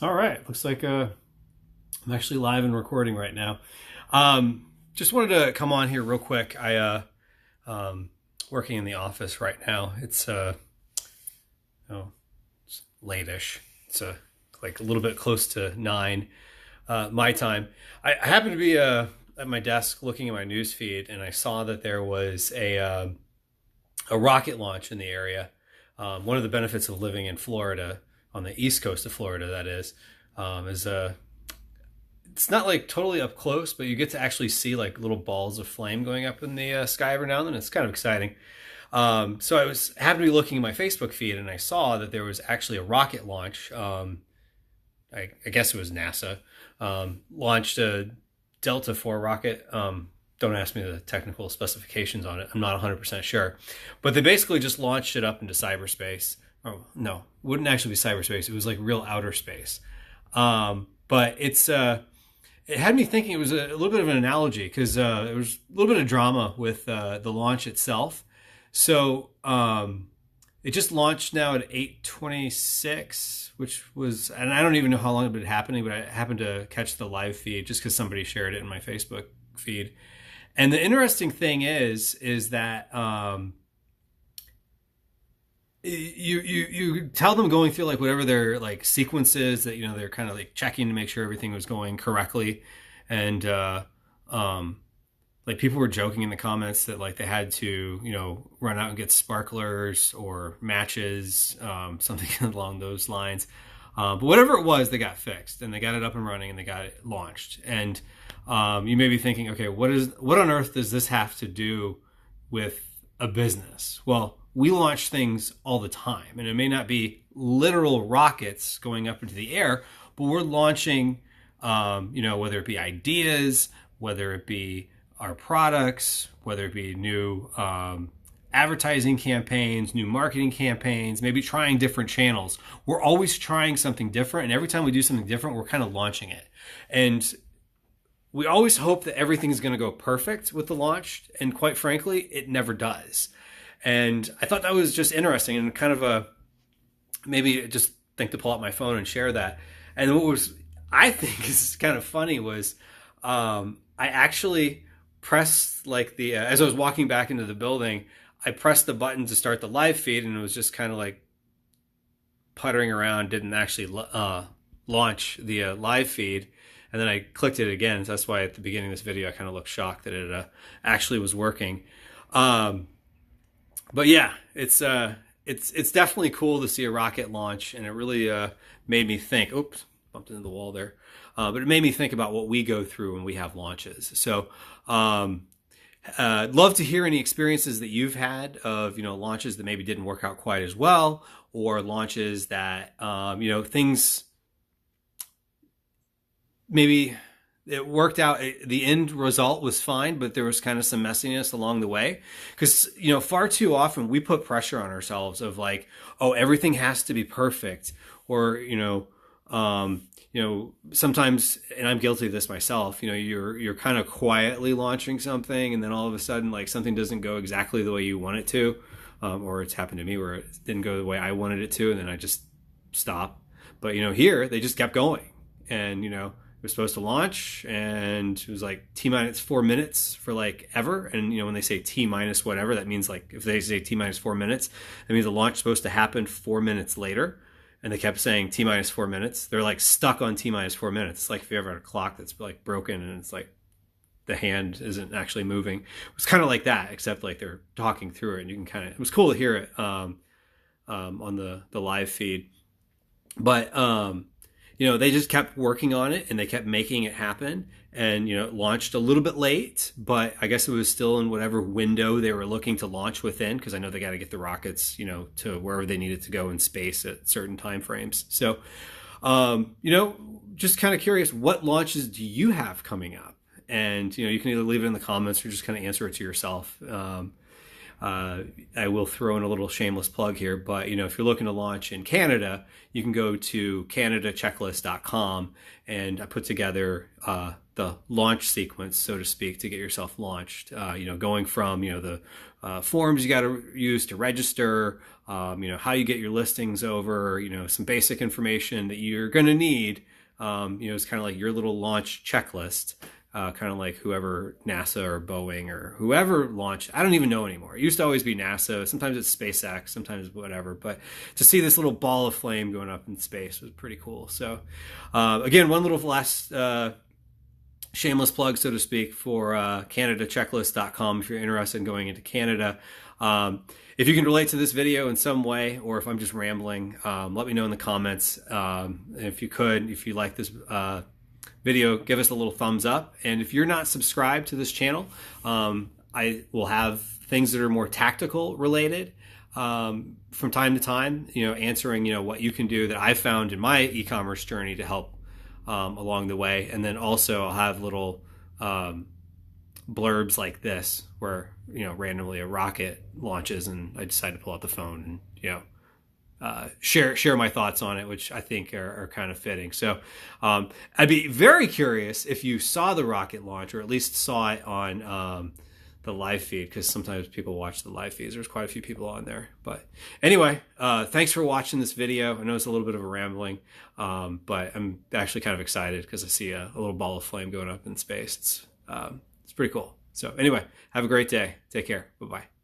All right. Looks like I'm actually live and recording right now. Just wanted to come on here real quick. Um, Working in the office right now. Oh, it's late-ish. It's like a little bit close to 9 my time. I happened to be at my desk looking at my news feed, and I saw that there was a rocket launch in the area. One of the benefits of living in Florida, on the east coast of Florida, that is it's not like totally up close, but you get to actually see like little balls of flame going up in the sky every now and then. It's kind of exciting. So happened to be looking at my Facebook feed, and I saw that there was actually a rocket launch. I guess it was NASA launched a Delta IV rocket. Don't ask me the technical specifications on it. I'm not 100% sure. But they basically just launched it up into cyberspace. Oh, no, it wouldn't actually be cyberspace. It was like real outer space. But it had me thinking. It was a little bit of an analogy because there was a little bit of drama with the launch itself. So it just launched now at 8:26, which was, and I don't even know how long it had been happening, but I happened to catch the live feed just because somebody shared it in my Facebook feed. And the interesting thing is that you tell them going through like whatever their like sequences that they're kind of like checking to make sure everything was going correctly, and like people were joking in the comments that like they had to run out and get sparklers or matches, something along those lines. But whatever it was, they got fixed and they got it up and running and they got it launched. And you may be thinking, okay, what on earth does this have to do with a business? Well, we launch things all the time, and it may not be literal rockets going up into the air, but we're launching, whether it be ideas, whether it be our products, whether it be new advertising campaigns, new marketing campaigns, maybe trying different channels. We're always trying something different, and every time we do something different, we're kind of launching it. And we always hope that everything's going to go perfect with the launch, and quite frankly, it never does. And I thought that was just interesting and kind of maybe just think to pull out my phone and share that. And what I think is kind of funny was I actually pressed like as I was walking back into the building, I pressed the button to start the live feed, and it was just kind of like puttering around, didn't actually launch the live feed. And then I clicked it again. So that's why at the beginning of this video, I kind of looked shocked that it actually was working. But yeah, it's definitely cool to see a rocket launch, and it really made me think. Oops, bumped into the wall there. But it made me think about what we go through when we have launches. So love to hear any experiences that you've had of launches that maybe didn't work out quite as well, or launches that things maybe it worked out. The end result was fine, but there was kind of some messiness along the way. Because, far too often we put pressure on ourselves of like, oh, everything has to be perfect. Or, sometimes, and I'm guilty of this myself, you're kind of quietly launching something, and then all of a sudden, like something doesn't go exactly the way you want it to. Or it's happened to me where it didn't go the way I wanted it to, and then I just stop. But, here they just kept going. And, it was supposed to launch, and it was like T-minus 4 minutes for like ever. And, when they say T-minus whatever, that means like if they say T-minus 4 minutes, that means the launch is supposed to happen 4 minutes later. And they kept saying T-minus 4 minutes. They're like stuck on T-minus 4 minutes. It's like if you ever had a clock that's like broken and it's like the hand isn't actually moving. It was kind of like that, except like they're talking through it, and you can kind of, it was cool to hear it on the live feed. But, they just kept working on it, and they kept making it happen, and, it launched a little bit late, but I guess it was still in whatever window they were looking to launch within, because I know they got to get the rockets, to wherever they needed to go in space at certain time frames. So, just kind of curious, what launches do you have coming up? And, you can either leave it in the comments or just kind of answer it to yourself. I will throw in a little shameless plug here, but if you're looking to launch in Canada, you can go to canadachecklist.com, and I put together the launch sequence, so to speak, to get yourself launched. Going from the forms you got to use to register, how you get your listings over, some basic information that you're going to need. It's kind of like your little launch checklist, kind of like whoever NASA or Boeing or whoever launched. I don't even know anymore. It used to always be NASA. Sometimes it's SpaceX, sometimes whatever. But to see this little ball of flame going up in space was pretty cool. So again, one little last shameless plug, so to speak, for CanadaChecklist.com if you're interested in going into Canada. If you can relate to this video in some way, or if I'm just rambling, let me know in the comments. If you like this video, give us a little thumbs up. And if you're not subscribed to this channel, I will have things that are more tactical related from time to time, answering, what you can do that I've found in my e-commerce journey to help along the way. And then also I'll have little blurbs like this where, randomly a rocket launches and I decide to pull out the phone and, share my thoughts on it, which I think are kind of fitting. So I'd be very curious if you saw the rocket launch, or at least saw it on the live feed, because sometimes people watch the live feeds. There's quite a few people on there. But anyway, thanks for watching this video. I know it's a little bit of a rambling, but I'm actually kind of excited because I see a little ball of flame going up in space. It's pretty cool. So anyway, have a great day. Take care. Bye-bye.